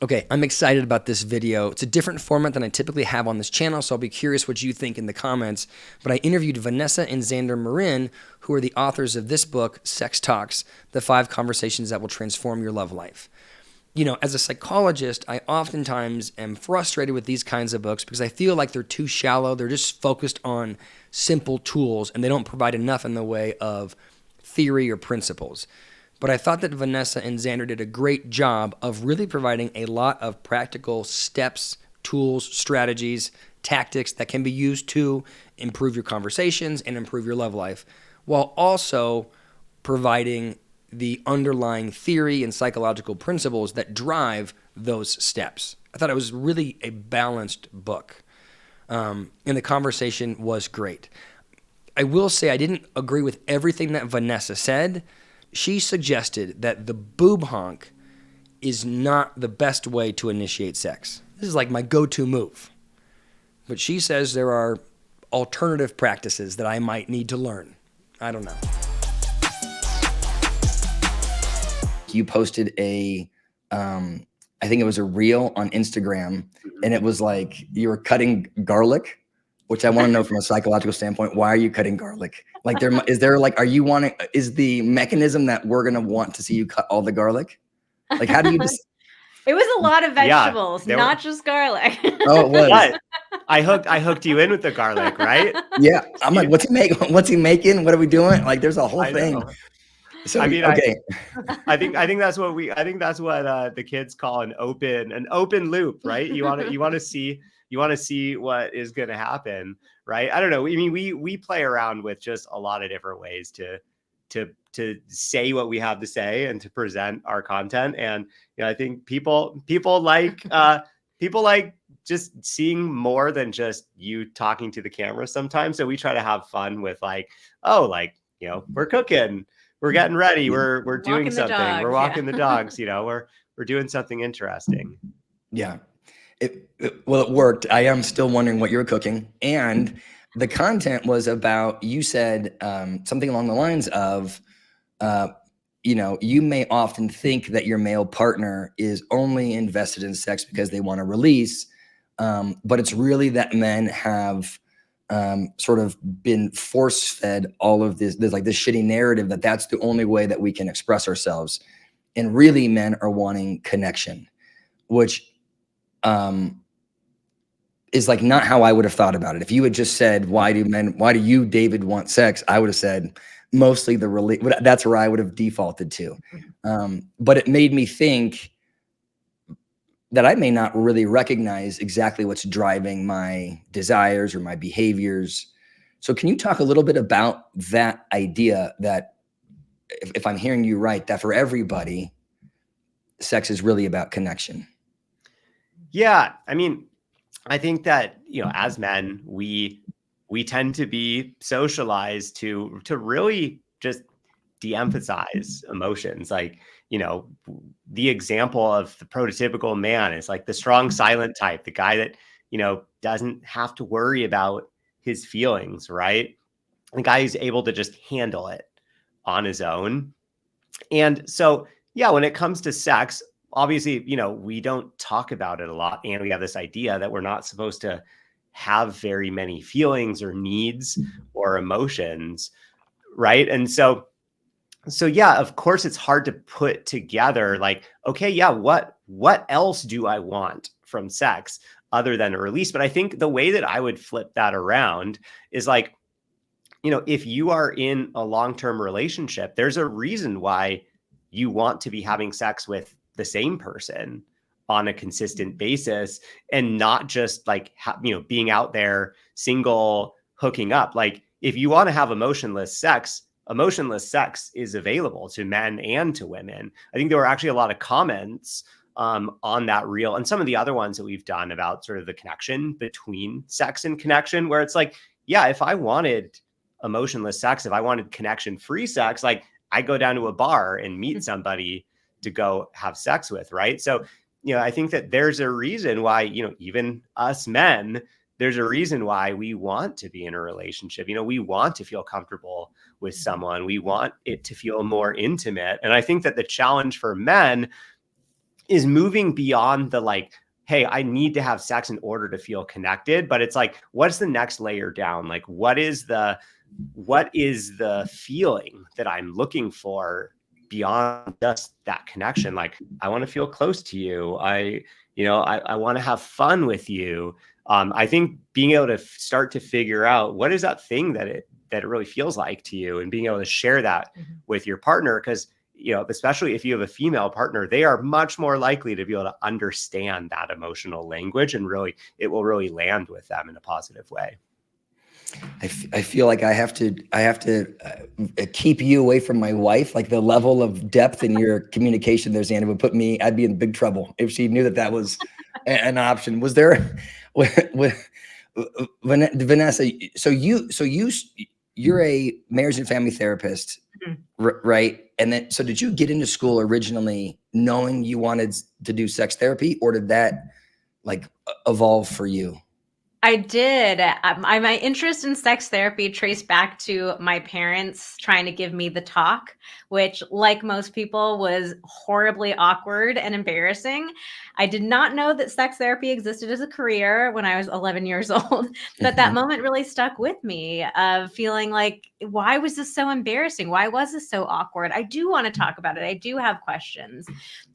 Okay, I'm excited about this video. It's a different format than I typically have on this channel, so I'll be curious what you think in the comments. But I interviewed Vanessa and Xander Marin, who are the authors of this book, Sex Talks, the 5 conversations that will transform your love life. You know, as a psychologist, I oftentimes am frustrated with these kinds of books because I feel like they're too shallow. They're just focused on simple tools, and they don't provide enough in the way of theory or principles. But I thought that Vanessa and Xander did a great job of really providing a lot of practical steps, tools, strategies, tactics that can be used to improve your conversations and improve your love life, while also providing the underlying theory and psychological principles that drive those steps. I thought it was really a balanced book, and the conversation was great. I will say I didn't agree with everything that Vanessa said. She suggested that the boob honk is not the best way to initiate sex. This is like my go-to move. But she says there are alternative practices that I might need to learn. I don't know. You posted I think it was a reel on Instagram, and it was like you were cutting garlic, which I want to know from a psychological standpoint, why are you cutting garlic? Like is the mechanism that we're going to want to see you cut all the garlic? Like, how do you just... It was a lot of vegetables, not just garlic. Oh, it was. But I hooked you in with the garlic, right? Yeah. I'm like, what's he making? What are we doing? Like, there's a whole thing. So, I mean, okay. I think that's what the kids call an open loop, right? You want to see what is going to happen, right? I don't know. I mean, we play around with just a lot of different ways to say what we have to say and to present our content. And you know, I think people like just seeing more than just you talking to the camera sometimes. So we try to have fun with we're cooking, we're getting ready, we're doing something, we're walking the dogs, we're doing something interesting. Yeah. It worked. I am still wondering what you were cooking. And the content was about, you said something along the lines of, you may often think that your male partner is only invested in sex because they want to release. But it's really that men have sort of been force-fed all of this shitty narrative that that's the only way that we can express ourselves. And really men are wanting connection, which is like not how I would have thought about it. If you had just said, why do you, David, want sex? I would have said mostly that's where I would have defaulted to. But it made me think that I may not really recognize exactly what's driving my desires or my behaviors. So can you talk a little bit about that idea that, if I'm hearing you right, that for everybody, sex is really about connection? Yeah. I mean, I think that, as men, we tend to be socialized to really just de-emphasize emotions. Like, the example of the prototypical man is like the strong, silent type, the guy that, doesn't have to worry about his feelings, right? The guy who's able to just handle it on his own. And so, yeah, when it comes to sex, obviously, we don't talk about it a lot. And we have this idea that we're not supposed to have very many feelings or needs or emotions, right? And so yeah, of course, it's hard to put together like, okay, yeah, what else do I want from sex other than a release? But I think the way that I would flip that around is like, if you are in a long-term relationship, there's a reason why you want to be having sex with the same person on a consistent basis and not just like, being out there single, hooking up. Like, if you want to have emotionless sex is available to men and to women. I think there were actually a lot of comments on that reel and some of the other ones that we've done about sort of the connection between sex and connection, where it's like, yeah, if I wanted emotionless sex, if I wanted connection-free sex, like I go down to a bar and meet somebody to go have sex with, right? So, I think that there's a reason why, even us men, there's a reason why we want to be in a relationship. We want to feel comfortable with someone. We want it to feel more intimate. And I think that the challenge for men is moving beyond the like, hey, I need to have sex in order to feel connected. But it's like, what's the next layer down? Like, what is the feeling that I'm looking for beyond just that connection? Like, I want to feel close to you. I want to have fun with you. I think being able to start to figure out what is that thing that it really feels like to you, and being able to share that with your partner, because especially if you have a female partner, they are much more likely to be able to understand that emotional language, and really, it will really land with them in a positive way. I feel like I have to keep you away from my wife. Like the level of depth in your communication there, Xander, would put me, I'd be in big trouble if she knew that was an option. Was there, Vanessa, so you're a marriage and family therapist, right? And then, so did you get into school originally knowing you wanted to do sex therapy, or did that like evolve for you? I did. My interest in sex therapy traced back to my parents trying to give me the talk, which, like most people, was horribly awkward and embarrassing. I did not know that sex therapy existed as a career when I was 11 years old, but that moment really stuck with me of feeling like, why was this so embarrassing? Why was this so awkward? I do want to talk about it. I do have questions.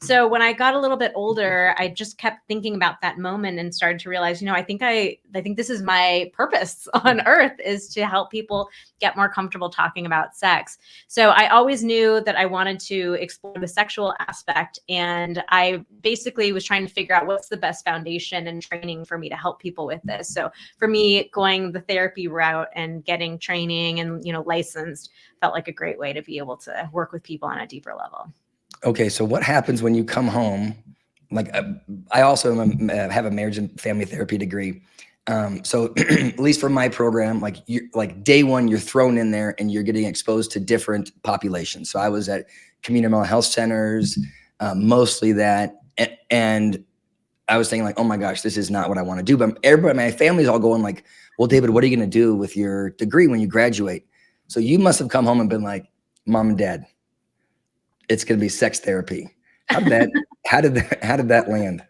So when I got a little bit older, I just kept thinking about that moment and started to realize, I think this is my purpose on earth, is to help people get more comfortable talking about sex. So I always knew that I wanted to explore the sexual aspect. And I basically was trying to figure out what's the best foundation and training for me to help people with this. So for me, going the therapy route and getting training and, licensed felt like a great way to be able to work with people on a deeper level. Okay. So what happens when you come home? Like I also have a marriage and family therapy degree. So at least for my program, like day one, you're thrown in there and you're getting exposed to different populations. So I was at community mental health centers, mostly that. And I was thinking like, oh my gosh, this is not what I want to do. But everybody, my family's all going like, well, David, what are you going to do with your degree when you graduate? So you must have come home and been like, Mom and Dad, it's going to be sex therapy. How did that land?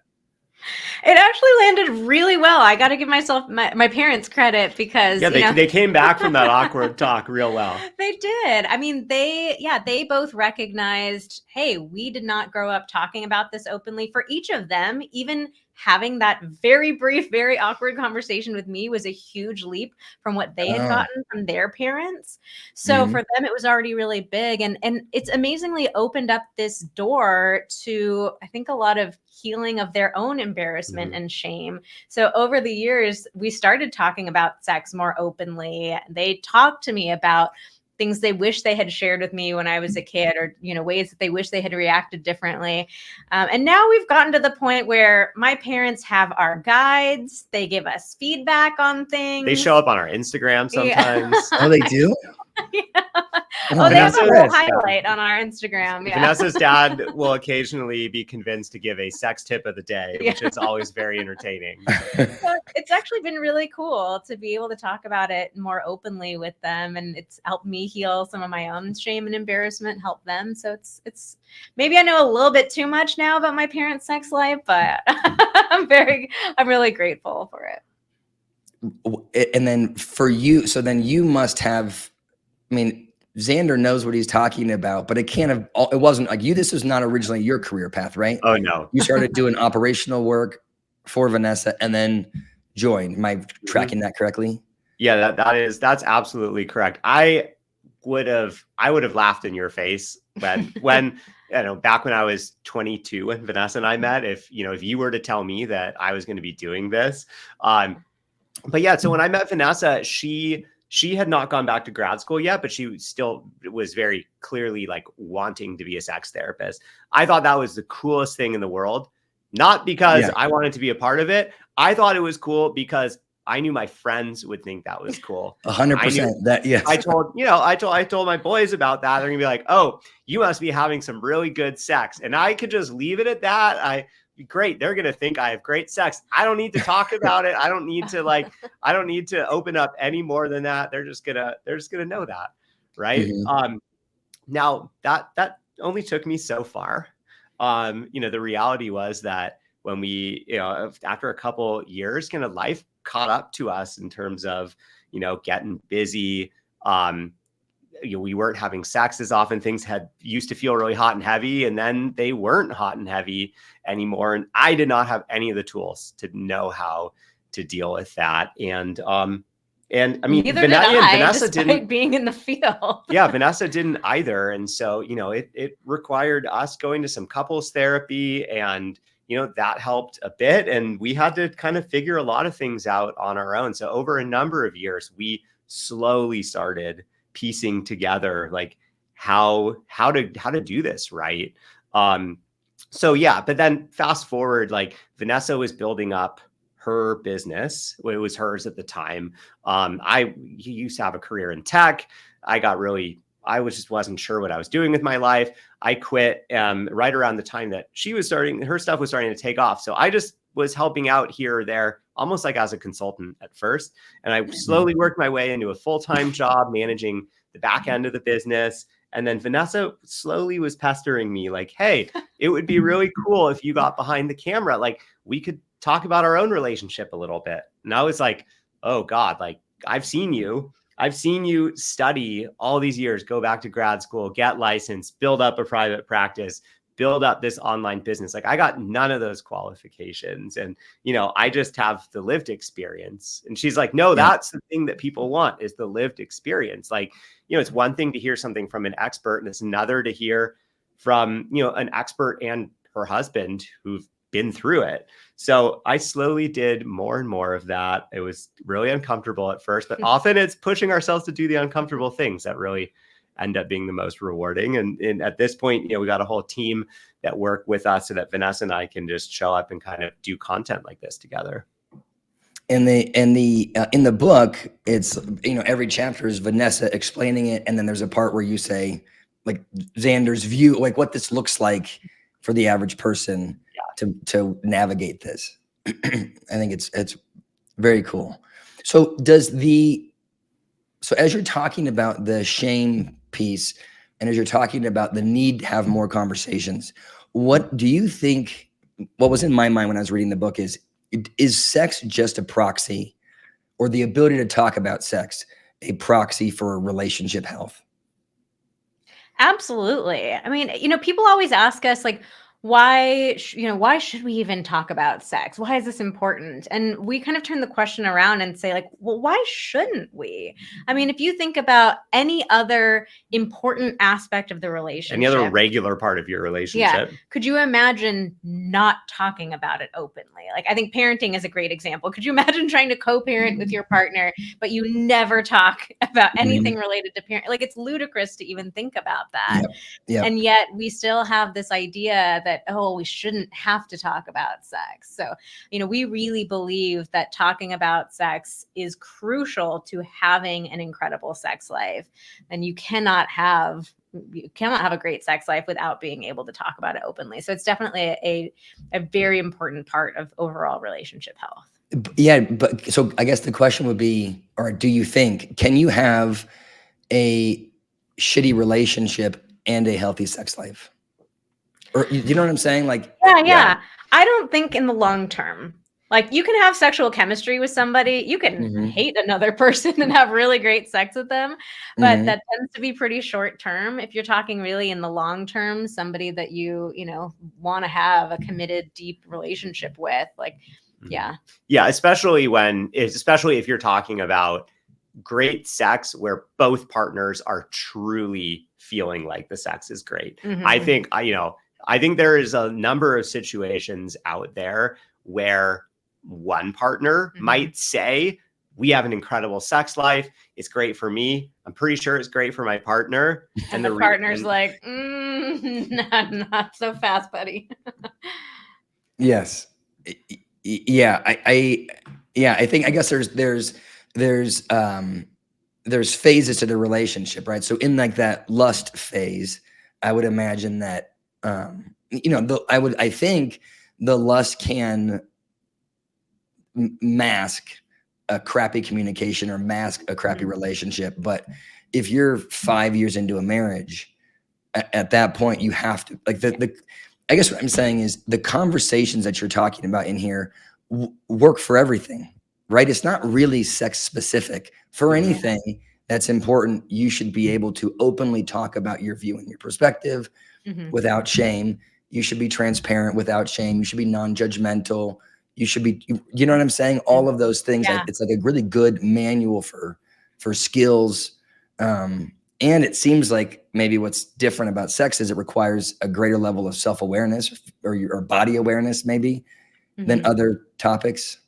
It actually landed really well. I got to give myself my parents credit, because they came back from that awkward talk real well. They did. I mean, they both recognized, hey, we did not grow up talking about this openly. For each of them, even having that very brief, very awkward conversation with me was a huge leap from what they had gotten from their parents. So for them, it was already really big. And it's amazingly opened up this door to, I think, a lot of healing of their own embarrassment and shame. So over the years, we started talking about sex more openly. They talked to me about things they wish they had shared with me when I was a kid, or, ways that they wish they had reacted differently. And now we've gotten to the point where my parents have our guides. They give us feedback on things. They show up on our Instagram sometimes. Yeah. Oh, they do? Yeah. Oh, they have a whole highlight on our Instagram. Yeah. Vanessa's dad will occasionally be convinced to give a sex tip of the day, which is always very entertaining. So it's actually been really cool to be able to talk about it more openly with them, and it's helped me heal some of my own shame and embarrassment, help them. So it's maybe I know a little bit too much now about my parents' sex life, but I'm really grateful for it. And then for you, so then you must have, I mean, Xander knows what he's talking about, but it wasn't like you, this was not originally your career path, right? Oh, no. You started doing operational work for Vanessa and then joined. Am I tracking that correctly? Yeah, that's absolutely correct. I would have laughed in your face when back when I was 22 when Vanessa and I met, if you were to tell me that I was going to be doing this. But yeah, so when I met Vanessa, she had not gone back to grad school yet, but she still was very clearly like wanting to be a sex therapist. I thought that was the coolest thing in the world, not because I wanted to be a part of it. I thought it was cool because I knew my friends would think that was cool. 100%. That, yes. I told my boys about that. They're gonna be like, "Oh, you must be having some really good sex," and I could just leave it at that. Great. They're going to think I have great sex. I don't need to talk about it. I don't need to open up any more than that. They're just going to know that. Right. Now that only took me so far. the reality was that when we, after a couple years, kind of life caught up to us in terms of, getting busy. We weren't having sex as often. Things used to feel really hot and heavy, and then they weren't hot and heavy anymore. And I did not have any of the tools to know how to deal with that. And I mean, neither Vanessa didn't, being in the field. Yeah, Vanessa didn't either. And so, it required us going to some couples therapy, and, that helped a bit. And we had to kind of figure a lot of things out on our own. So over a number of years, we slowly started piecing together like how to do this right. So yeah, but then fast forward, like Vanessa was building up her business. It was hers at the time. I used to have a career in tech. I wasn't sure what I was doing with my life. I quit right around the time that her stuff was starting to take off. So I just was helping out here or there, almost like as a consultant at first. And I slowly worked my way into a full-time job managing the back end of the business. And then Vanessa slowly was pestering me like, hey, it would be really cool if you got behind the camera. Like we could talk about our own relationship a little bit. And I was like, oh God, like I've seen you study all these years, go back to grad school, get licensed, build up a private practice, build up this online business. Like I got none of those qualifications. And, I just have the lived experience. And she's like, no, that's the thing that people want is the lived experience. Like, it's one thing to hear something from an expert, and it's another to hear from, an expert and her husband who've been through it. So I slowly did more and more of that. It was really uncomfortable at first, but often it's pushing ourselves to do the uncomfortable things that really end up being the most rewarding. And at this point, we got a whole team that work with us so that Vanessa and I can just show up and kind of do content like this together. In the book, it's, every chapter is Vanessa explaining it. And then there's a part where you say like Xander's view, like what this looks like for the average person to navigate this. I think it's very cool. So as you're talking about the shame piece, and as you're talking about the need to have more conversations, what do you think, what was in my mind when I was reading the book is sex just a proxy, or the ability to talk about sex a proxy for relationship health? Absolutely. I mean, people always ask us like, why should we even talk about sex? Why is this important? And we kind of turn the question around and say like, well, why shouldn't we? I mean, if you think about any other important aspect of the relationship, any other regular part of your relationship, could you imagine not talking about it openly? Like, I think parenting is a great example. Could you imagine trying to co-parent with your partner, but you never talk about anything related to parent? Like, it's ludicrous to even think about that. Yep. And yet we still have this idea that, we shouldn't have to talk about sex. So, we really believe that talking about sex is crucial to having an incredible sex life. And you cannot have a great sex life without being able to talk about it openly. So it's definitely a very important part of overall relationship health. Yeah. But so I guess the question would be, or do you think, can you have a shitty relationship and a healthy sex life? Or you know what I'm saying? Like, yeah. I don't think in the long term, like you can have sexual chemistry with somebody, you can hate another person and have really great sex with them, but that tends to be pretty short term. If you're talking really in the long term, somebody that you want to have a committed, deep relationship with, like, especially if you're talking about great sex where both partners are truly feeling like the sex is great. I think there is a number of situations out there where one partner might say, we have an incredible sex life. It's great for me. I'm pretty sure it's great for my partner. And the partner's like, not so fast, buddy. Yes. Yeah. I think, I guess there's phases to the relationship, right? So in like that lust phase, I would imagine that, I think the lust can mask a crappy communication or mask a crappy relationship. But if you're 5 years into a marriage, at that point, you have to, like, I guess what I'm saying is the conversations that you're talking about in here work for everything, right? It's not really sex specific. For anything that's important, you should be able to openly talk about your view and your perspective without shame. You should be transparent without shame. You should be non-judgmental. You should be, you know what I'm saying? All of those things. Yeah. It's like a really good manual for skills. And it seems like maybe what's different about sex is it requires a greater level of self-awareness or body awareness maybe than other topics.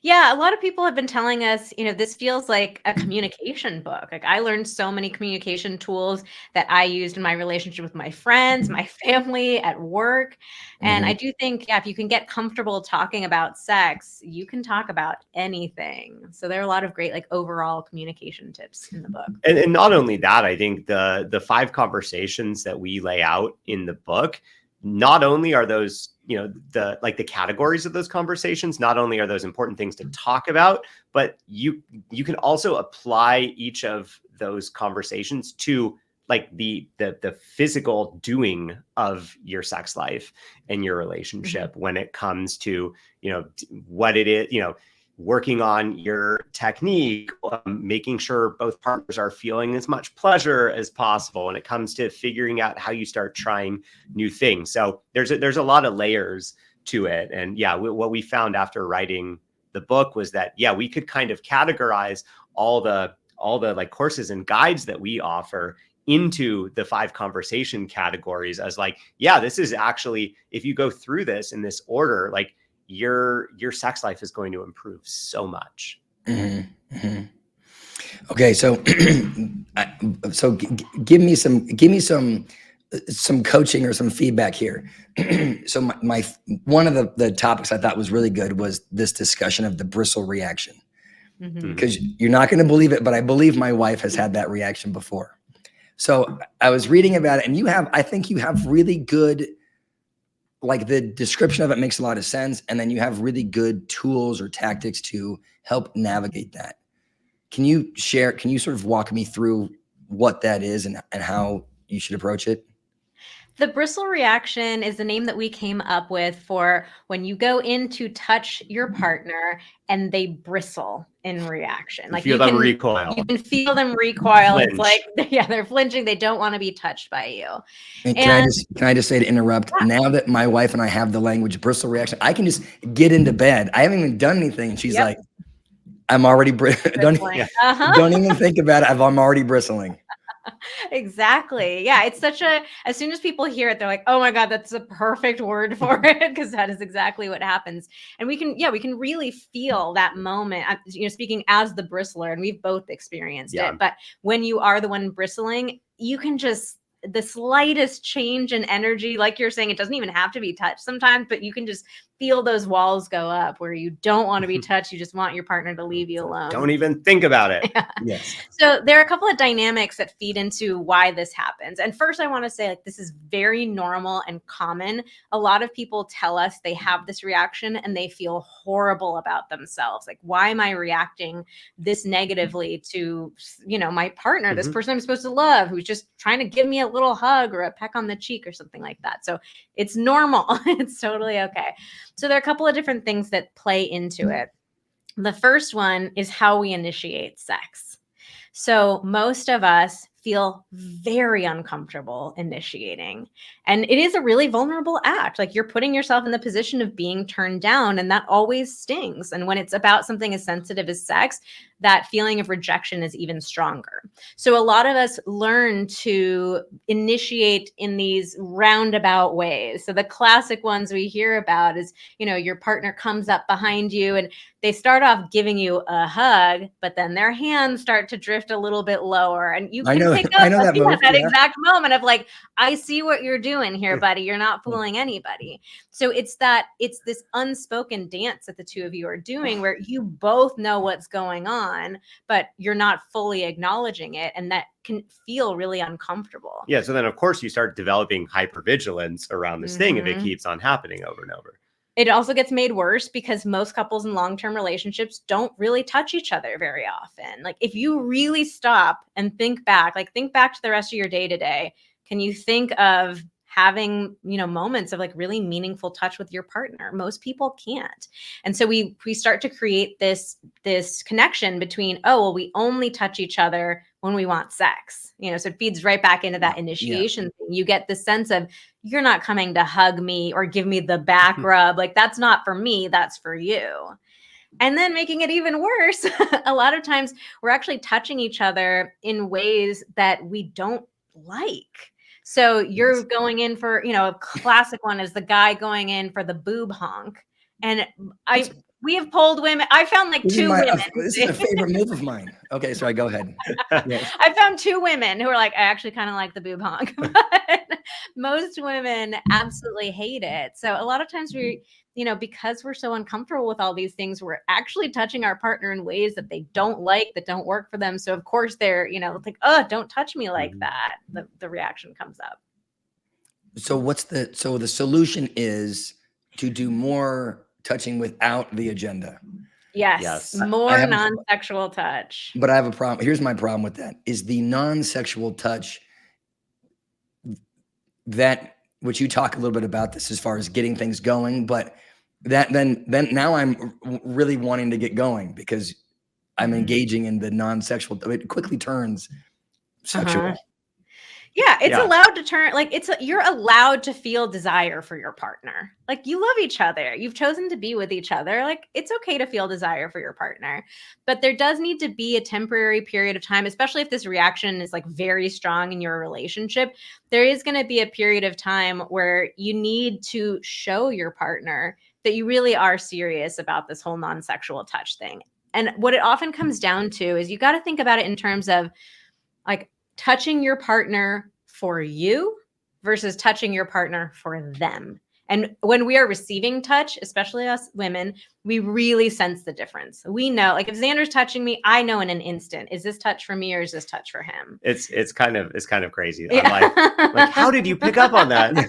Yeah, a lot of people have been telling us, this feels like a communication book. Like I learned so many communication tools that I used in my relationship with my friends, my family, at work. And I do think, if you can get comfortable talking about sex, you can talk about anything. So there are a lot of great like overall communication tips in the book. And not only that, I think the 5 conversations that we lay out in the book, not only are those, the categories of those conversations, not only are those important things to talk about, but you can also apply each of those conversations to like the physical doing of your sex life and your relationship when it comes to, what it is, working on your technique, making sure both partners are feeling as much pleasure as possible when it comes to figuring out how you start trying new things. So there's a lot of layers to it. And what we found after writing the book was that, we could kind of categorize all the like courses and guides that we offer into the 5 conversation categories as like, this is actually, if you go through this in this order, like, your sex life is going to improve so much. Okay, so give me some coaching or some feedback here. So my one of the topics I thought was really good was this discussion of the bristle reaction, because you're not going to believe it, but I believe my wife has had that reaction before. So I was reading about it, and I think you have really good, like the description of it makes a lot of sense. And then you have really good tools or tactics to help navigate that. Can you sort of walk me through what that is and how you should approach it? The bristle reaction is the name that we came up with for when you go in to touch your partner and they bristle in reaction. Like you can recoil. You can feel them recoil. Flinch. It's like, they're flinching. They don't want to be touched by you. And can I just say, to interrupt, now that my wife and I have the language bristle reaction, I can just get into bed. I haven't even done anything. And she's like, I'm already don't even think about it. I'm already bristling. Exactly. Yeah. It's as soon as people hear it, they're like, oh my God, that's a perfect word for it. Because that is exactly what happens. And we can really feel that moment, speaking as the bristler, and we've both experienced it. But when you are the one bristling, you can just, the slightest change in energy, like you're saying, it doesn't even have to be touched sometimes, but you can just feel those walls go up where you don't want to be touched. You just want your partner to leave you alone. Don't even think about it. Yes. So there are a couple of dynamics that feed into why this happens. And first, I want to say, this is very normal and common. A lot of people tell us they have this reaction and they feel horrible about themselves. Like, why am I reacting this negatively to, my partner, this person I'm supposed to love, who's just trying to give me a little hug or a peck on the cheek or something like that. So it's normal. It's totally okay. So there are a couple of different things that play into it. The first one is how we initiate sex. So most of us feel very uncomfortable initiating. And it is a really vulnerable act. Like, you're putting yourself in the position of being turned down, and that always stings. And when it's about something as sensitive as sex, that feeling of rejection is even stronger. So a lot of us learn to initiate in these roundabout ways. So the classic ones we hear about is, your partner comes up behind you and they start off giving you a hug, but then their hands start to drift a little bit lower. And you can pick up that exact moment of like, I see what you're doing here, buddy. You're not fooling anybody. So it's this unspoken dance that the two of you are doing where you both know what's going on, but you're not fully acknowledging it. And that can feel really uncomfortable. Yeah. So then, of course, you start developing hypervigilance around this thing if it keeps on happening over and over. It also gets made worse because most couples in long-term relationships don't really touch each other very often. Like, if you really stop and think back to the rest of your day today, can you think of having, moments of like really meaningful touch with your partner. Most people can't. And so we start to create this connection between, oh, well, we only touch each other when we want sex, so it feeds right back into that initiation thing. You get the sense of, you're not coming to hug me or give me the back rub. Like, that's not for me, that's for you. And then making it even worse, a lot of times we're actually touching each other in ways that we don't like. So you're going in for, a classic one is the guy going in for the boob honk. And we have polled women. I found like two women. This is a favorite move of mine. Okay, sorry, go ahead. Yes. I found 2 women who are like, I actually kind of like the boob honk, but most women absolutely hate it. So a lot of times we, because we're so uncomfortable with all these things, we're actually touching our partner in ways that they don't like, that don't work for them. So of course they're, like, oh, don't touch me like that. The reaction comes up. So the solution is to do more touching without the agenda. Yes. More non-sexual touch. But I have a problem. Here's my problem with that is the non-sexual touch, that which you talk a little bit about this as far as getting things going, but that then now I'm really wanting to get going because I'm engaging in the non-sexual. It quickly turns sexual. Yeah, it's allowed to turn, like, you're allowed to feel desire for your partner. Like, you love each other. You've chosen to be with each other. Like, it's okay to feel desire for your partner. But there does need to be a temporary period of time, especially if this reaction is like very strong in your relationship. There is going to be a period of time where you need to show your partner that you really are serious about this whole non-sexual touch thing. And what it often comes down to is you got to think about it in terms of like, touching your partner for you versus touching your partner for them. And when we are receiving touch, especially us women, we really sense the difference. We know, like, if Xander's touching me, I know in an instant, is this touch for me or is this touch for him? It's kind of crazy. Yeah. I'm like, how did you pick up on that?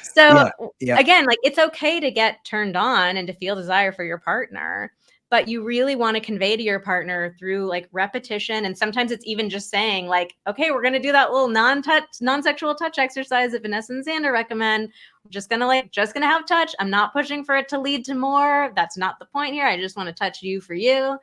So again, like, it's okay to get turned on and to feel desire for your partner, but you really want to convey to your partner through like repetition. And sometimes it's even just saying like, okay, we're going to do that little non-sexual touch exercise that Vanessa and Xander recommend. We're just going to have touch. I'm not pushing for it to lead to more. That's not the point here. I just want to touch you for you.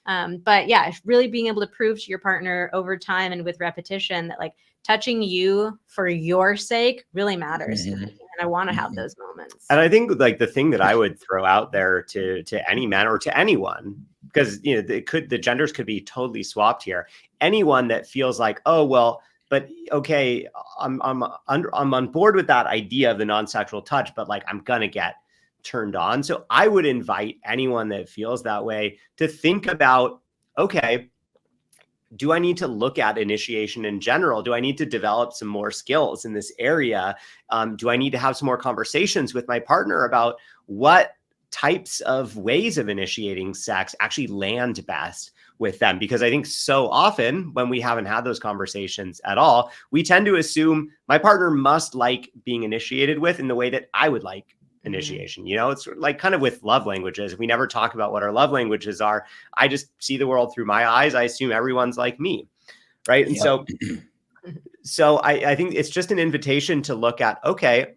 But yeah, really being able to prove to your partner over time and with repetition that like touching you for your sake really matters. And I want to have those moments. And I think like the thing that I would throw out there to any man or to anyone, because the genders could be totally swapped here. Anyone that feels like, oh well, but okay, I'm on board with that idea of the non-sexual touch, but like I'm gonna get turned on. So I would invite anyone that feels that way to think about, okay, do I need to look at initiation in general? Do I need to develop some more skills in this area? Do I need to have some more conversations with my partner about what types of ways of initiating sex actually land best with them? Because I think so often when we haven't had those conversations at all, we tend to assume my partner must like being initiated with in the way that I would like initiation. It's like kind of with love languages. We never talk about what our love languages are. I just see the world through my eyes. I assume everyone's like me. Right. And so I think it's just an invitation to look at, okay,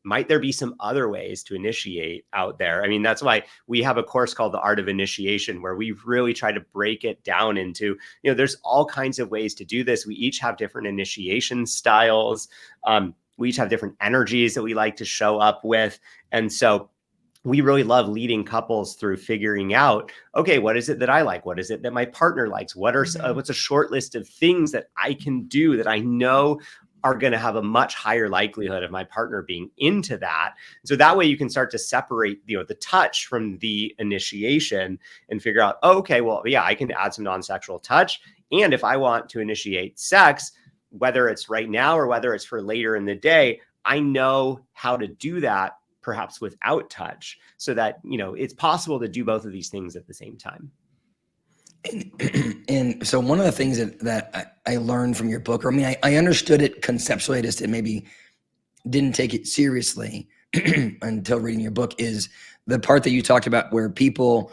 might there be some other ways to initiate out there? I mean, that's why we have a course called The Art of Initiation, where we really try to break it down into, there's all kinds of ways to do this. We each have different initiation styles. We each have different energies that we like to show up with. And so we really love leading couples through figuring out, okay, what is it that I like? What is it that my partner likes? What's a short list of things that I can do that I know are going to have a much higher likelihood of my partner being into that. So that way you can start to separate, the touch from the initiation and figure out, oh, okay, well, yeah, I can add some non-sexual touch. And if I want to initiate sex, whether it's right now or whether it's for later in the day, I know how to do that perhaps without touch, so that, it's possible to do both of these things at the same time. And so one of the things that I learned from your book, or I mean, I understood it conceptually, I just maybe didn't take it seriously until reading your book, is the part that you talked about where people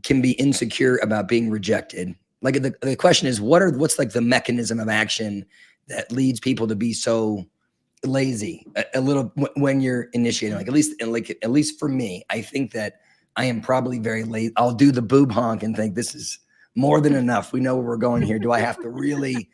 can be insecure about being rejected. Like the question is, what's like the mechanism of action that leads people to be so lazy a little when you're initiating, like at least for me, I think that I am probably very late. I'll do the boob honk and think this is more than enough. We know where we're going here. Do I have to really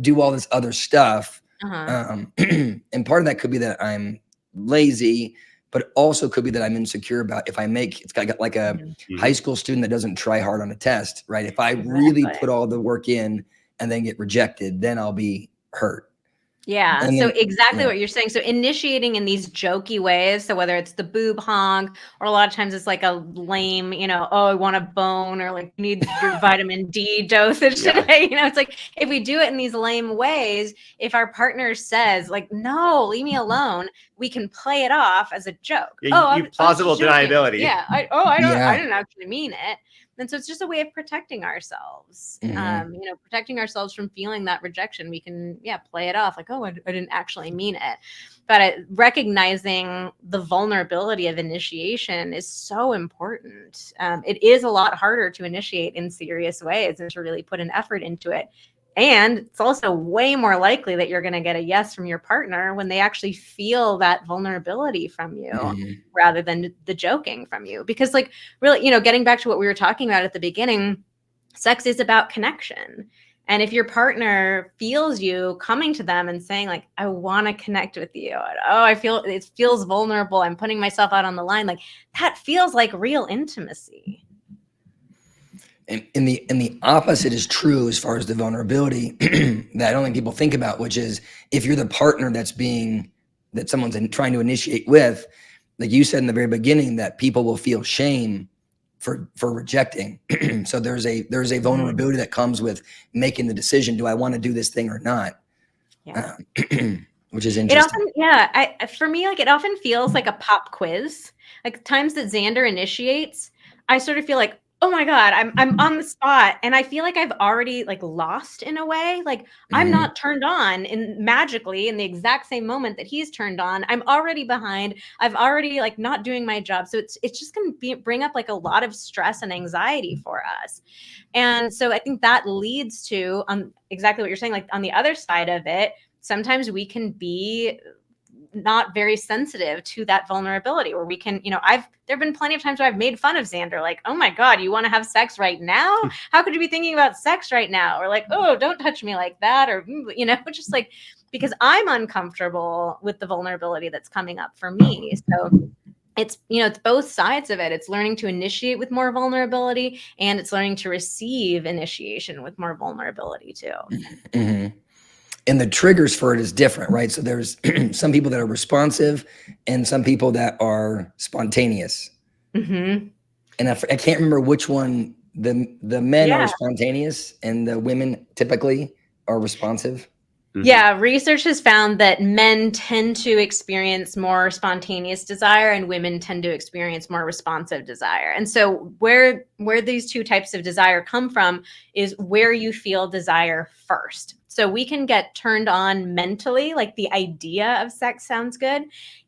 do all this other stuff? And part of that could be that I'm lazy, but also could be that I'm insecure about if I make, it's got like a high school student that doesn't try hard on a test, right? If I really put all the work in and then get rejected, then I'll be hurt. Yeah. And So then, exactly what you're saying. So initiating in these jokey ways. So whether it's the boob honk, or a lot of times it's like a lame, oh, I want a bone, or like, you need your vitamin D dosage today. It's like, if we do it in these lame ways, if our partner says like, no, leave me alone, we can play it off as a joke. You plausible deniability. Yeah. I didn't actually mean it. And so it's just a way of protecting ourselves, protecting ourselves from feeling that rejection. We can, play it off like, oh, I didn't actually mean it. But recognizing the vulnerability of initiation is so important. It is a lot harder to initiate in serious ways and to really put an effort into it. And it's also way more likely that you're going to get a yes from your partner when they actually feel that vulnerability from you rather than the joking from you. Because like really, getting back to what we were talking about at the beginning, sex is about connection. And if your partner feels you coming to them and saying like, I want to connect with you. It feels vulnerable. I'm putting myself out on the line. Like that feels like real intimacy. And the opposite is true as far as the vulnerability that I don't think people think about, which is if you're the partner that someone's trying to initiate with, like you said in the very beginning, that people will feel shame for rejecting. So there's a vulnerability that comes with making the decision: do I want to do this thing or not? Yeah. Which is interesting. For me, like it often feels like a pop quiz. Like times that Xander initiates, I sort of feel like, oh my God, I'm on the spot. And I feel like I've already like lost in a way. Like I'm not turned on magically in the exact same moment that he's turned on. I'm already behind. I've already like not doing my job. So it's just going to bring up like a lot of stress and anxiety for us. And so I think that leads to exactly what you're saying. Like on the other side of it, sometimes we can be not very sensitive to that vulnerability where we can, there have been plenty of times where I've made fun of Xander, like, oh my God, you want to have sex right now? How could you be thinking about sex right now? Or like, oh, don't touch me like that. Or, just like, because I'm uncomfortable with the vulnerability that's coming up for me. So it's, it's both sides of it. It's learning to initiate with more vulnerability, and it's learning to receive initiation with more vulnerability too. Mm-hmm. And the triggers for it is different, right? So there's some people that are responsive and some people that are spontaneous. And I can't remember which one. The men are spontaneous and the women typically are responsive. Yeah, research has found that men tend to experience more spontaneous desire and women tend to experience more responsive desire. And so where these two types of desire come from is where you feel desire first. So we can get turned on mentally, like the idea of sex sounds good,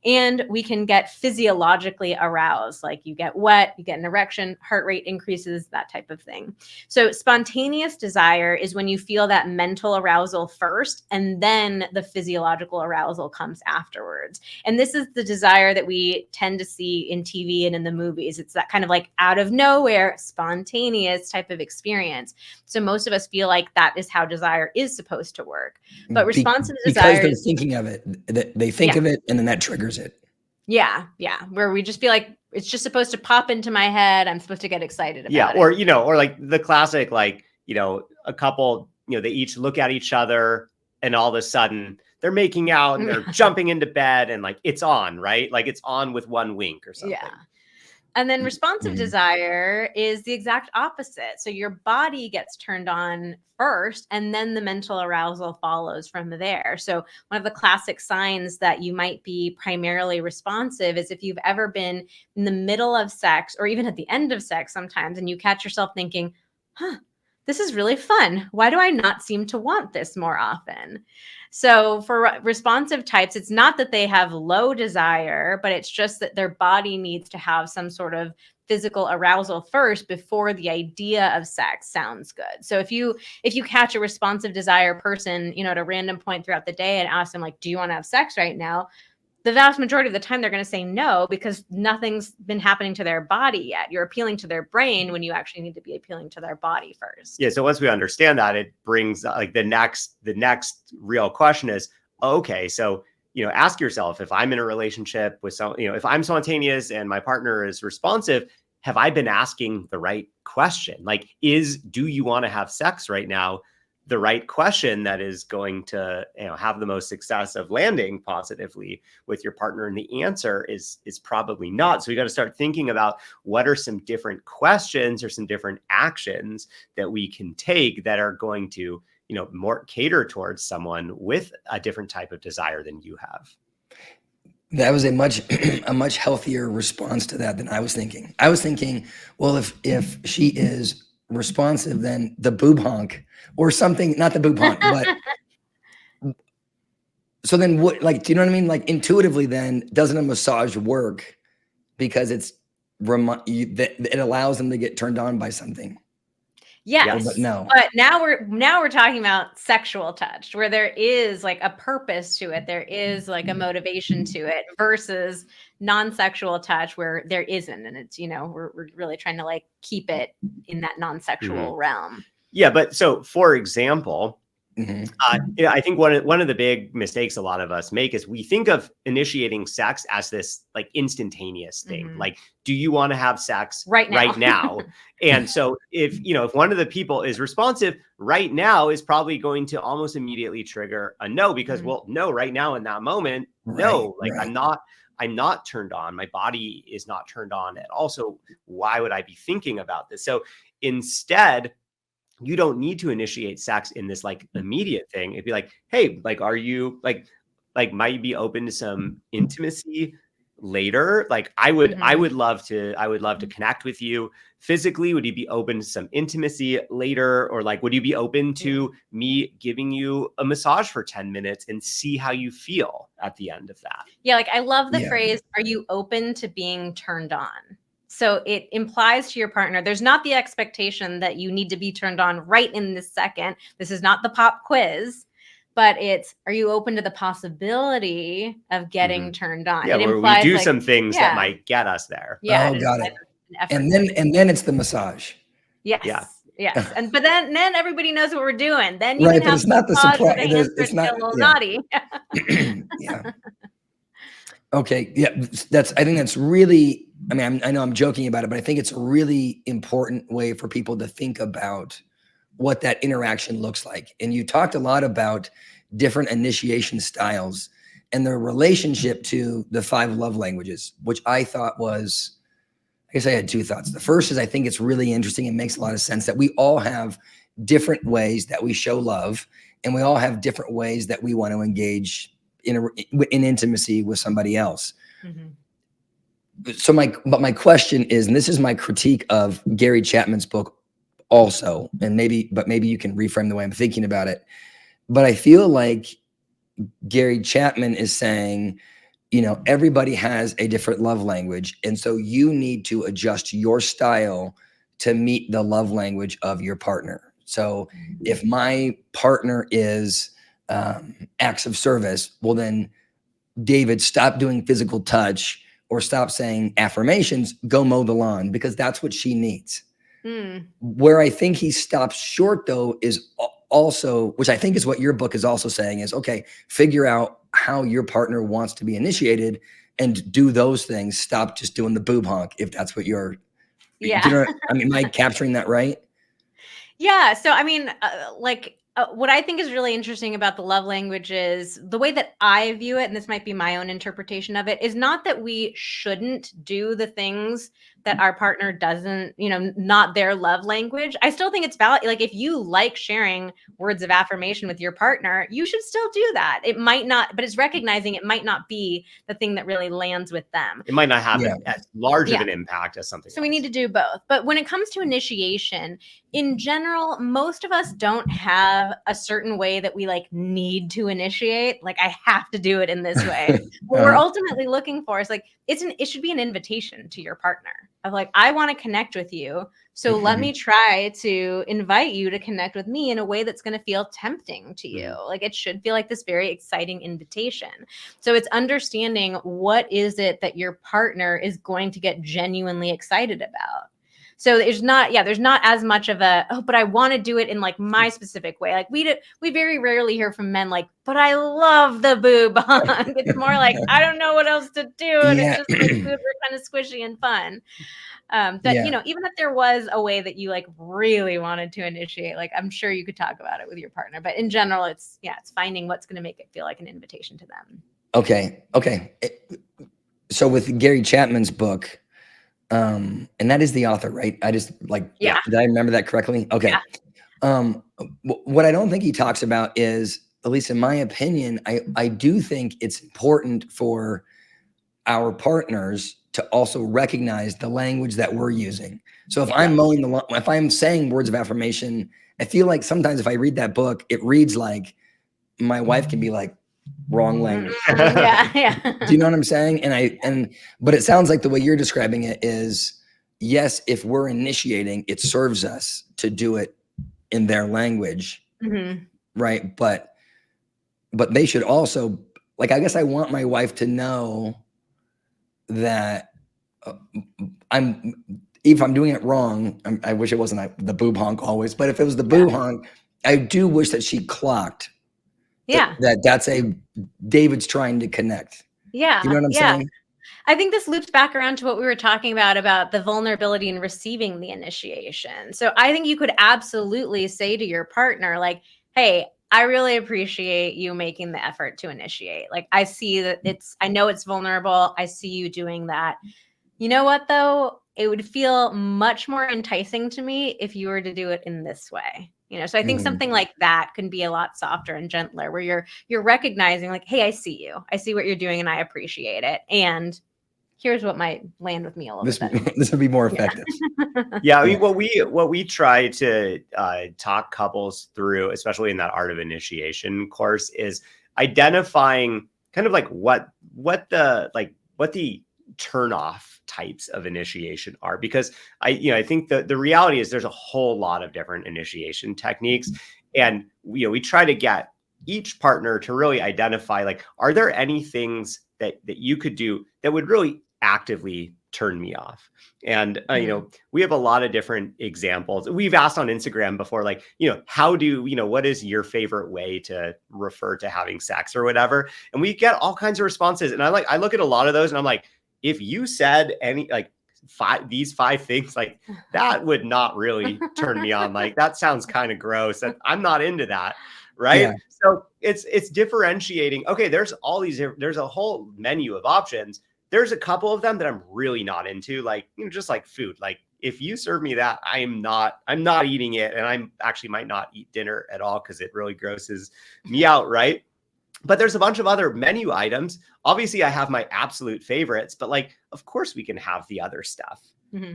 and we can get physiologically aroused, like you get wet, you get an erection, heart rate increases, that type of thing. So spontaneous desire is when you feel that mental arousal first, and then the physiological arousal comes afterwards. And this is the desire that we tend to see in TV and in the movies. It's that kind of like out of nowhere, spontaneous type of experience. So most of us feel like that is how desire is supposed to work. But responsive desire, because they're thinking of it, they think of it and then that triggers it. Yeah. Where we just feel like it's just supposed to pop into my head. I'm supposed to get excited about it. Or like the classic, like, a couple, they each look at each other and all of a sudden they're making out and they're jumping into bed and like it's on, right? Like it's on with one wink or something. Yeah. And then responsive desire is the exact opposite. So your body gets turned on first, and then the mental arousal follows from there. So one of the classic signs that you might be primarily responsive is if you've ever been in the middle of sex or even at the end of sex sometimes, and you catch yourself thinking, this is really fun. Why do I not seem to want this more often? So for responsive types, it's not that they have low desire, but it's just that their body needs to have some sort of physical arousal first before the idea of sex sounds good. So if you catch a responsive desire person, at a random point throughout the day and ask them like, do you want to have sex right now? The vast majority of the time they're going to say no, because nothing's been happening to their body yet. You're appealing to their brain when you actually need to be appealing to their body first. Yeah. So once we understand that, it brings like the next real question is, okay, so, ask yourself, if I'm in a relationship with if I'm spontaneous and my partner is responsive, have I been asking the right question? Like, do you want to have sex right now the right question that is going to have the most success of landing positively with your partner? And the answer is probably not. So we got to start thinking about what are some different questions or some different actions that we can take that are going to more cater towards someone with a different type of desire than you have. That was a much healthier response to that than I was thinking. I was thinking, well, if she is responsive, then the boob honk or something, not the boob honk, but so then what, like, do you know what I mean? Like, intuitively then, doesn't a massage work because it allows them to get turned on by something? Yes. But no. But now we're talking about sexual touch, where there is like a purpose to it. There is like a motivation to it, versus non-sexual touch where there isn't. And it's, we're really trying to like keep it in that non-sexual realm. Yeah. But so for example, I think one of the big mistakes a lot of us make is we think of initiating sex as this like instantaneous thing. Like, do you want to have sex right now? And so if one of the people is responsive, right now is probably going to almost immediately trigger a no, because well, no, right now in that moment, no, like I'm not turned on. My body is not turned on at all. So why would I be thinking about this? So instead, you don't need to initiate sex in this like immediate thing. It'd be like, hey, like, are you like might you be open to some intimacy later? Like I would love to connect with you physically. Would you be open to some intimacy later? Or like, would you be open to me giving you a massage for 10 minutes and see how you feel at the end of that? Yeah. Like I love the phrase, are you open to being turned on? So it implies to your partner, there's not the expectation that you need to be turned on right in this second. This is not the pop quiz, but it's, are you open to the possibility of getting turned on? Yeah, where we do some things that might get us there. Yeah. Oh, got it. And then it's the massage. Yes. Yeah. Yes. But then everybody knows what we're doing. Then you can have it's not the surprise. It's not a little naughty. Yeah. Okay. Yeah. I think that's really, I mean, I know I'm joking about it, but I think it's a really important way for people to think about what that interaction looks like. And you talked a lot about different initiation styles and their relationship to the 5 love languages, which I thought was, I guess I had 2 thoughts. The first is I think it's really interesting. It makes a lot of sense that we all have different ways that we show love, and we all have different ways that we want to engage in intimacy with somebody else. So my question is, and this is my critique of Gary Chapman's book also, and maybe you can reframe the way I'm thinking about it. But I feel like Gary Chapman is saying, everybody has a different love language. And so you need to adjust your style to meet the love language of your partner. So if my partner is acts of service, well then, David, stop doing physical touch or stop saying affirmations, go mow the lawn, because that's what she needs. Where I think he stops short though is also, which I think is what your book is also saying, is okay, figure out how your partner wants to be initiated and do those things. Stop just doing the boob honk if that's what you're, am I capturing that right? Yeah. So, I mean, what I think is really interesting about the love language is the way that I view it, and this might be my own interpretation of it, is not that we shouldn't do the things that our partner doesn't, not their love language. I still think it's valid. Like if you like sharing words of affirmation with your partner, you should still do that. It might not, but it's recognizing it might not be the thing that really lands with them. It might not have as large of an impact as something else. We need to do both. But when it comes to initiation, in general, most of us don't have a certain way that we like need to initiate. Like, I have to do it in this way. What we're ultimately looking for is like, it should be an invitation to your partner of like, I want to connect with you. So let me try to invite you to connect with me in a way that's going to feel tempting to you. Like, it should feel like this very exciting invitation. So it's understanding what is it that your partner is going to get genuinely excited about. So there's not as much of a, oh, but I want to do it in like my specific way. Like we very rarely hear from men like, but I love the boob hug. It's more like, I don't know what else to do. And it's just like boobs are kind of squishy and fun. But you know, even if there was a way that you like really wanted to initiate, like I'm sure you could talk about it with your partner. But in general, it's finding what's going to make it feel like an invitation to them. Okay. So with Gary Chapman's book, and that is the author, right? I just like, did I remember that correctly? Okay. Yeah. What I don't think he talks about is, at least in my opinion, I do think it's important for our partners to also recognize the language that we're using. So if I'm mowing the lawn, if I'm saying words of affirmation, I feel like sometimes if I read that book, it reads like my wife can be like, wrong language. Do you know what I'm saying? But it sounds like the way you're describing it is, yes, if we're initiating, it serves us to do it in their language, right? But they should also, like, I guess I want my wife to know that if I'm doing it wrong, I wish it wasn't the boob honk always, but if it was the boob honk, I do wish that she clocked. That's David's trying to connect. Yeah. You know what I'm saying? I think this loops back around to what we were talking about the vulnerability in receiving the initiation. So I think you could absolutely say to your partner, like, hey, I really appreciate you making the effort to initiate. Like, I see that I know it's vulnerable. I see you doing that. You know what, though? It would feel much more enticing to me if you were to do it in this way. You know, so I think something like that can be a lot softer and gentler, where you're recognizing like, hey, I see you. I see what you're doing and I appreciate it. And here's what might land with me a little bit. This would be more effective. I mean, what we try to talk couples through, especially in that Art of Initiation course, is identifying kind of like what the turn off types of initiation are, because I think the reality is there's a whole lot of different initiation techniques, and we try to get each partner to really identify, like, are there any things that you could do that would really actively turn me off? And we have a lot of different examples. We've asked on Instagram before, like, what is your favorite way to refer to having sex or whatever, and we get all kinds of responses, and I look at a lot of those and I'm like, if you said any like these 5 things, like, that would not really turn me on. Like, that sounds kind of gross, and I'm not into that. Right. Yeah. So it's differentiating. Okay, there's a whole menu of options. There's a couple of them that I'm really not into, like, just like food. Like, if you serve me that, I'm not eating it, and I'm actually might not eat dinner at all because it really grosses me out. Right. But there's a bunch of other menu items. Obviously, I have my absolute favorites, but like, of course, we can have the other stuff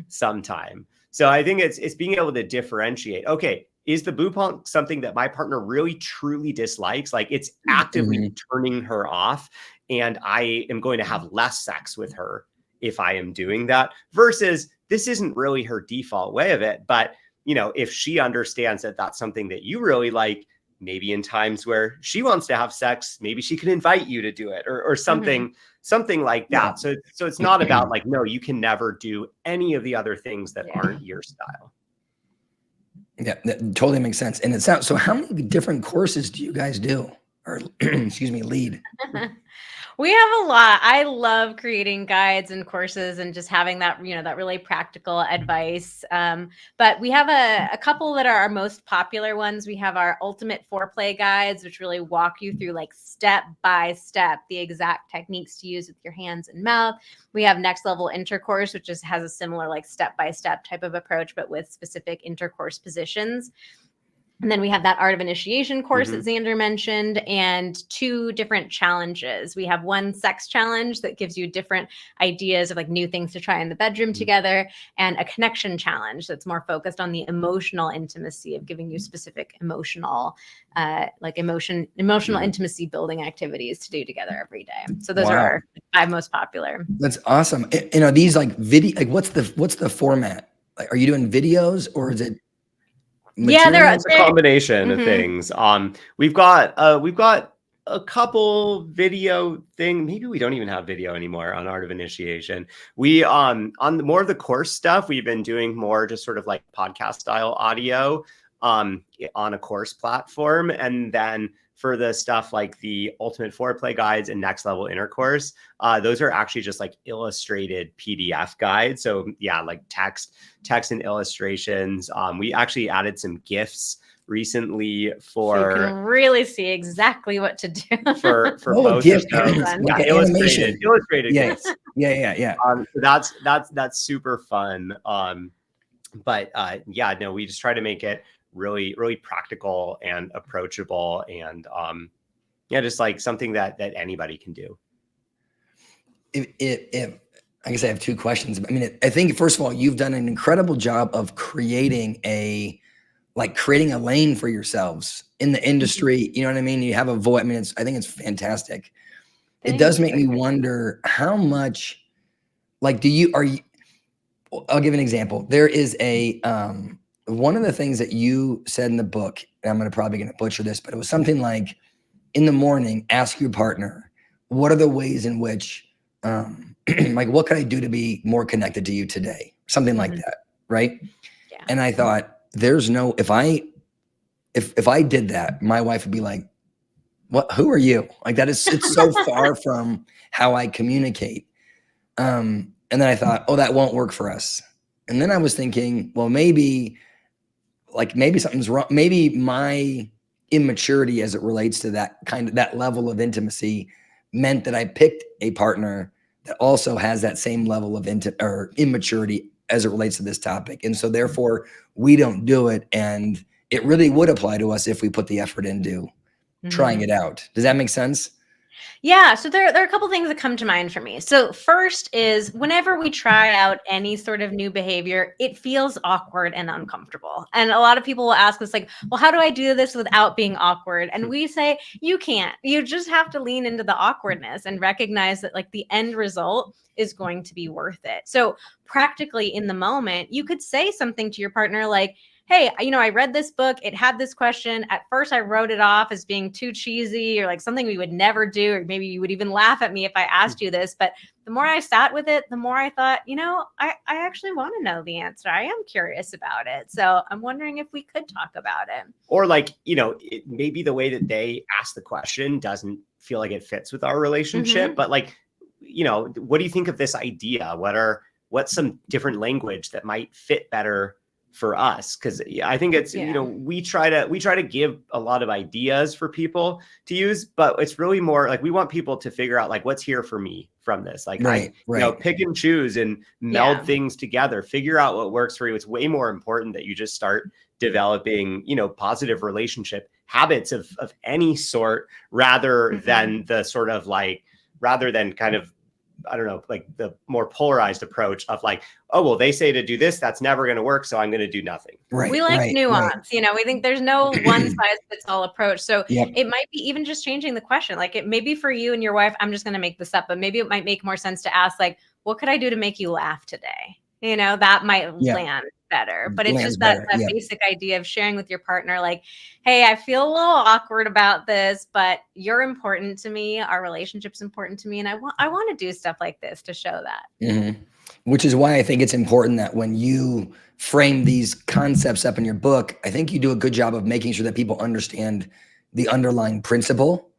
sometime. So I think it's being able to differentiate. Okay, is the boob honk something that my partner really truly dislikes? Like, it's actively turning her off, and I am going to have less sex with her if I am doing that, versus this isn't really her default way of it. But, if she understands that that's something that you really like, maybe in times where she wants to have sex, maybe she can invite you to do it, or something like that. So it's not about like, no, you can never do any of the other things that aren't your style. Yeah, that totally makes sense. And it sounds, so how many different courses do you guys do, or lead? We have a lot. I love creating guides and courses and just having that, that really practical advice. But we have a couple that are our most popular ones. We have our ultimate foreplay guides, which really walk you through like step by step, the exact techniques to use with your hands and mouth. We have next level intercourse, which just has a similar like step by step type of approach, but with specific intercourse positions. And then we have that Art of Initiation course that Mm-hmm. Xander mentioned, and 2 different challenges. We have one sex challenge that gives you different ideas of like new things to try in the bedroom together, and a connection challenge that's more focused on the emotional intimacy of giving you specific emotional, emotional intimacy building activities to do together every day. So those are Wow. our 5 most popular. That's awesome. And are these like video, like what's the format? Like, are you doing videos or is it Yeah, material? It's a combination of Mhm. things. We've got a couple video thing. Maybe we don't even have video anymore on Art of Initiation. We on more of the course stuff, we've been doing more just sort of like podcast style audio on a course platform. And then for the stuff like the ultimate foreplay guides and next level intercourse, those are actually just like illustrated PDF guides. So yeah, like text and illustrations. We actually added some GIFs recently So you can really see exactly what to do. for Oh, both GIF, of those. like an illustrated animation. GIFs. Yeah. So that's super fun. But yeah, no, we just try to make it really practical and approachable, and yeah, just like something that anybody can do. If I guess I have 2 questions. I mean, I think first of all, you've done an incredible job of creating a lane for yourselves in the industry. You know what I mean? You have a voice. I mean, I think it's fantastic. It does make me wonder how much, like, I'll give an example. There is one of the things that you said in the book, and I'm probably going to butcher this, but it was something like, in the morning, ask your partner, what are the ways in which, like, what can I do to be more connected to you today? Something like that, right? Yeah. And I thought, if I did that, my wife would be like, what, who are you? Like it's so far from how I communicate. And then I thought, oh, that won't work for us. And then I was thinking, well, maybe something's wrong. Maybe my immaturity as it relates to that level of intimacy meant that I picked a partner that also has that same level of immaturity as it relates to this topic. And so therefore we don't do it. And it really would apply to us if we put the effort into trying it out. Does that make sense? Yeah, so there are a couple things that come to mind for me. So first is whenever we try out any sort of new behavior, it feels awkward and uncomfortable. And a lot of people will ask us like, well, how do I do this without being awkward? And we say, you can't. You just have to lean into the awkwardness and recognize that like the end result is going to be worth it. So practically in the moment, you could say something to your partner like, hey, I read this book. It had this question. At first, I wrote it off as being too cheesy or like something we would never do, or maybe you would even laugh at me if I asked you this. But the more I sat with it, the more I thought, I actually want to know the answer. I am curious about it. So I'm wondering if we could talk about it. Or like, maybe the way that they ask the question doesn't feel like it fits with our relationship, but like, what do you think of this idea? What's some different language that might fit better for us? Because I think it's we try to give a lot of ideas for people to use, but it's really more like we want people to figure out like what's here for me from this. Like right. Pick and choose and meld things together, figure out what works for you. It's way more important that you just start developing positive relationship habits of any sort rather than the sort of like kind of, I don't know, like the more polarized approach of like, oh, well, they say to do this, that's never going to work, so I'm going to do nothing. Right. We like nuance. We think there's no one size fits all approach. So it might be even just changing the question. Like it maybe for you and your wife, I'm just going to make this up, but maybe it might make more sense to ask like, what could I do to make you laugh today? That might land better, but it's just that basic idea of sharing with your partner, like, hey, I feel a little awkward about this, but you're important to me. Our relationship's important to me. And I want to do stuff like this to show that. Which is why I think it's important that when you frame these concepts up in your book, I think you do a good job of making sure that people understand the underlying principle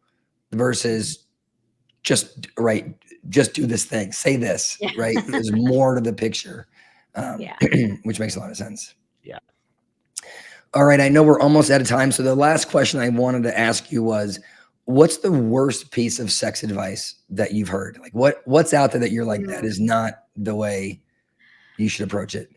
versus just do this thing, say this, right? There's more to the picture, which makes a lot of sense. Yeah. All right. I know we're almost out of time. So the last question I wanted to ask you was, what's the worst piece of sex advice that you've heard? Like what's out there that you're like, that is not the way you should approach it?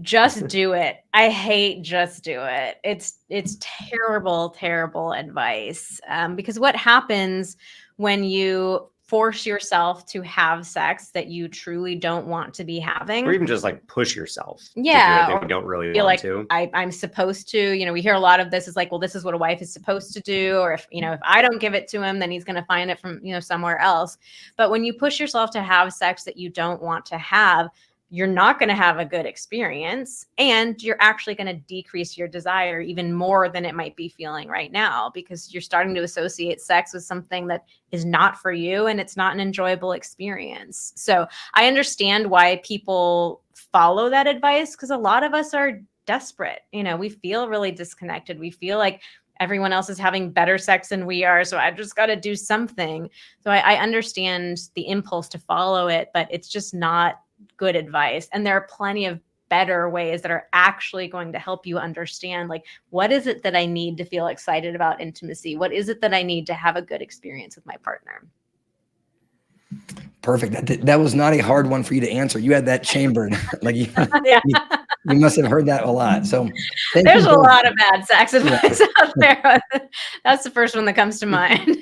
Just do it. I hate just do it. It's terrible, terrible advice. Because what happens when you force yourself to have sex that you truly don't want to be having, or even just like push yourself to do it yeah, that or you don't really feel want like to. I'm supposed to, we hear a lot of this is like, well, this is what a wife is supposed to do. Or if I don't give it to him, then he's going to find it from, somewhere else. But when you push yourself to have sex that you don't want to have, you're not going to have a good experience, and you're actually going to decrease your desire even more than it might be feeling right now, because you're starting to associate sex with something that is not for you, and it's not an enjoyable experience. So I understand why people follow that advice, because a lot of us are desperate. We feel really disconnected. We feel like everyone else is having better sex than we are, so I've just got to do something. So I understand the impulse to follow it, but it's just not good advice. And there are plenty of better ways that are actually going to help you understand, like, what is it that I need to feel excited about intimacy? What is it that I need to have a good experience with my partner? Perfect. That was not a hard one for you to answer. You had that chambered. Like you, Yeah. you must have heard that a lot. So there's a lot of bad sex advice out there. That's the first one that comes to mind.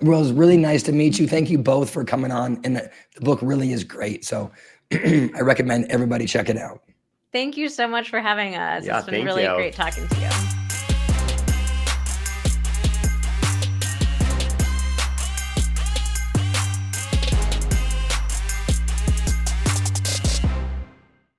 Well, it was really nice to meet you. Thank you both for coming on. And the book really is great. So I recommend everybody check it out. Thank you so much for having us. Yeah, It's been really great talking to you.